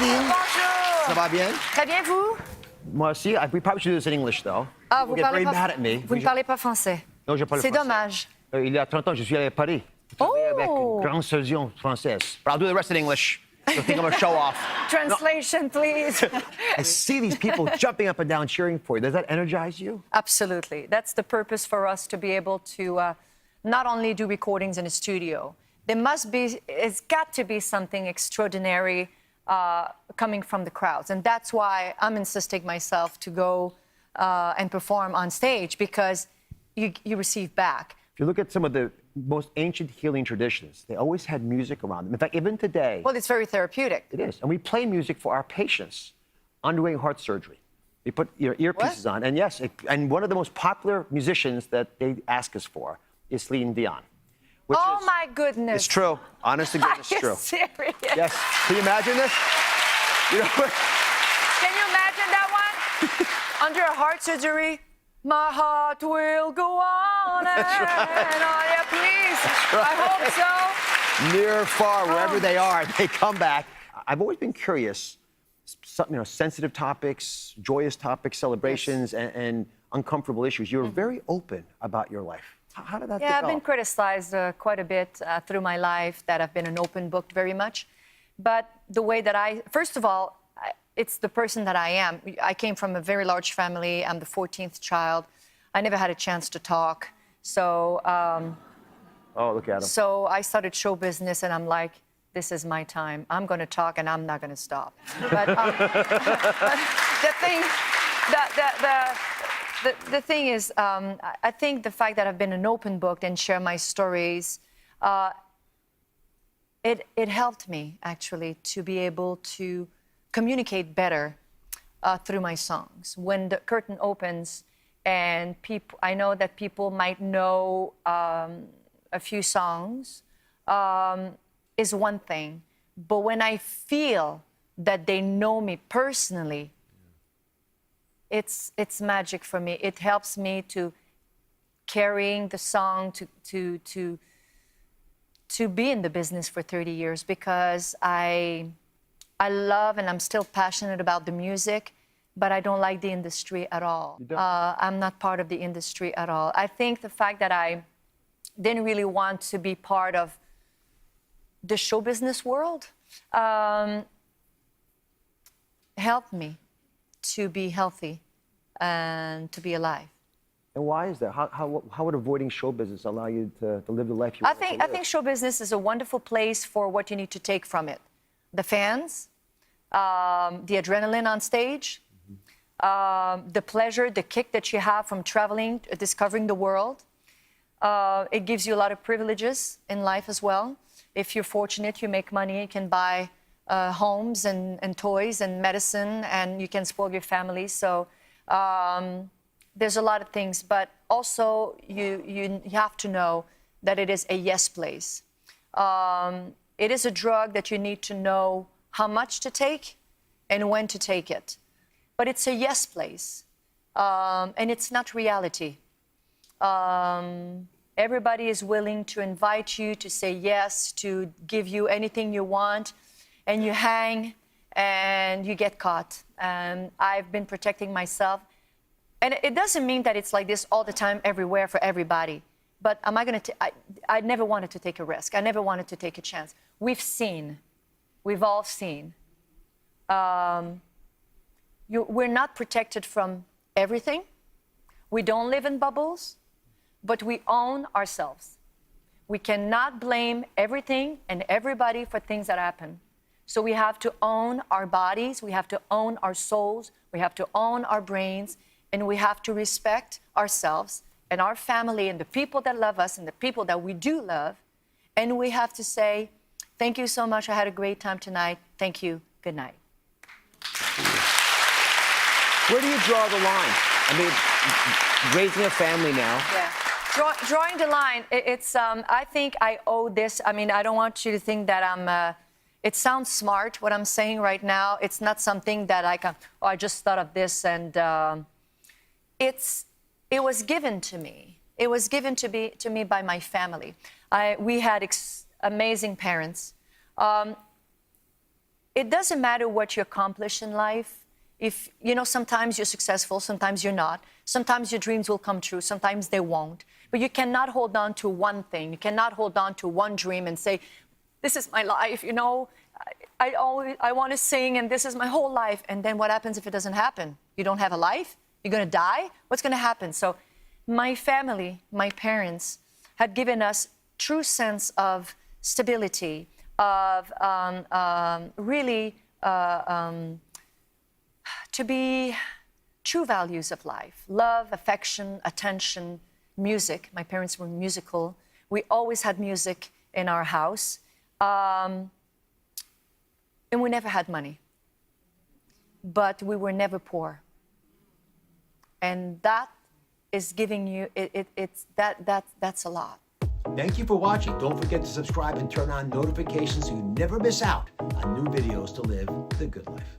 Celine. Bonjour. Ça va bien? Très bien, vous? Moi aussi. We probably should do this in English, though. Ah, People get very mad at me. vous ne parlez pas français. Non, je parle C'est français. dommage. Il y a 30 ans, je suis allé à Paris. Je travaillais avec une grande surgeon française. But I'll do the rest in English. You think I'm a show off. Translation, please. I see these people jumping up and down cheering for you. Does that energize you? Absolutely. That's the purpose for us to be able to not only do recordings in a studio. It's got to be something extraordinary coming from the crowds. And that's why I'm insisting myself to go and perform on stage, because you receive back. If you look at some of the most ancient healing traditions, they always had music around them. In fact, even today. Well, it's very therapeutic. It is. And we play music for our patients undergoing heart surgery. We put your earpieces on. And yes, and one of the most popular musicians that they ask us for is Celine Dion. Oh, my goodness. It's true. Honest to goodness, it's true. Are you serious? Yes. Can you imagine this? You know, can you imagine that one? Under a heart surgery, my heart will go on and on. Yeah, please. I hope so. Near or far, wherever they are, they come back. I've always been curious. Sensitive topics, joyous topics, celebrations, yes, and uncomfortable issues. You're very open about your life. How did that develop? I've been criticized quite a bit through my life, that I've been an open book very much. But the way that first of all, it's the person that I am. I came from a very large family. I'm the 14th child. I never had a chance to talk. So, oh, look at him. So I started show business, and I'm like, this is my time. I'm going to talk, and I'm not going to stop. But the thing is, I think the fact that I've been an open book and share my stories, it helped me, actually, to be able to communicate better through my songs. When the curtain opens and I know that people might know a few songs, is one thing. But when I feel that they know me personally, it's magic for me. It helps me to carrying the song, to be in the business for 30 years, because I love and I'm still passionate about the music, but I don't like the industry at all. I'm not part of the industry at all. I think the fact that I didn't really want to be part of the show business world helped me to be healthy and to be alive. And why is that? How would avoiding show business allow you to live the life you want to live? I think show business is a wonderful place for what you need to take from it. The fans, the adrenaline on stage, the pleasure, the kick that you have from traveling, discovering the world. It gives you a lot of privileges in life as well. If you're fortunate, you make money, you can buy homes and toys and medicine, and you can spoil your family. So there's a lot of things, but also you have to know that it is a yes place. It is a drug that you need to know how much to take and when to take it. But it's a yes place, and it's not reality. Everybody is willing to invite you, to say yes, to give you anything you want, and you hang and you get caught. And I've been protecting myself. And it doesn't mean that it's like this all the time, everywhere, for everybody. But I never wanted to take a risk. I never wanted to take a chance. We've all seen. We're not protected from everything. We don't live in bubbles, but we own ourselves. We cannot blame everything and everybody for things that happen. So we have to own our bodies, we have to own our souls, we have to own our brains, and we have to respect ourselves and our family and the people that love us and the people that we do love. And we have to say, thank you so much, I had a great time tonight. Thank you, good night. Where do you draw the line? I mean, raising a family now. Yeah. Drawing the line, I think I owe this. I mean, I don't want you to think that I'm, it sounds smart, what I'm saying right now. It's not something that I just thought of this, and it was given to me. It was given to me by my family. We had amazing parents. it doesn't matter what you accomplish in life. If, you know, sometimes you're successful, sometimes you're not. Sometimes your dreams will come true, sometimes they won't. But you cannot hold on to one thing. You cannot hold on to one dream and say, this is my life, you know. I want to sing and this is my whole life. And then what happens if it doesn't happen? You don't have a life? You're going to die? What's going to happen? So my family, my parents, had given us true sense of stability, of really to be true values of life: love, affection, attention, music. My parents were musical. We always had music in our house. And we never had money. But we were never poor. And that is giving you, that's a lot. Thank you for watching. Don't forget to subscribe and turn on notifications so you never miss out on new videos to live the good life.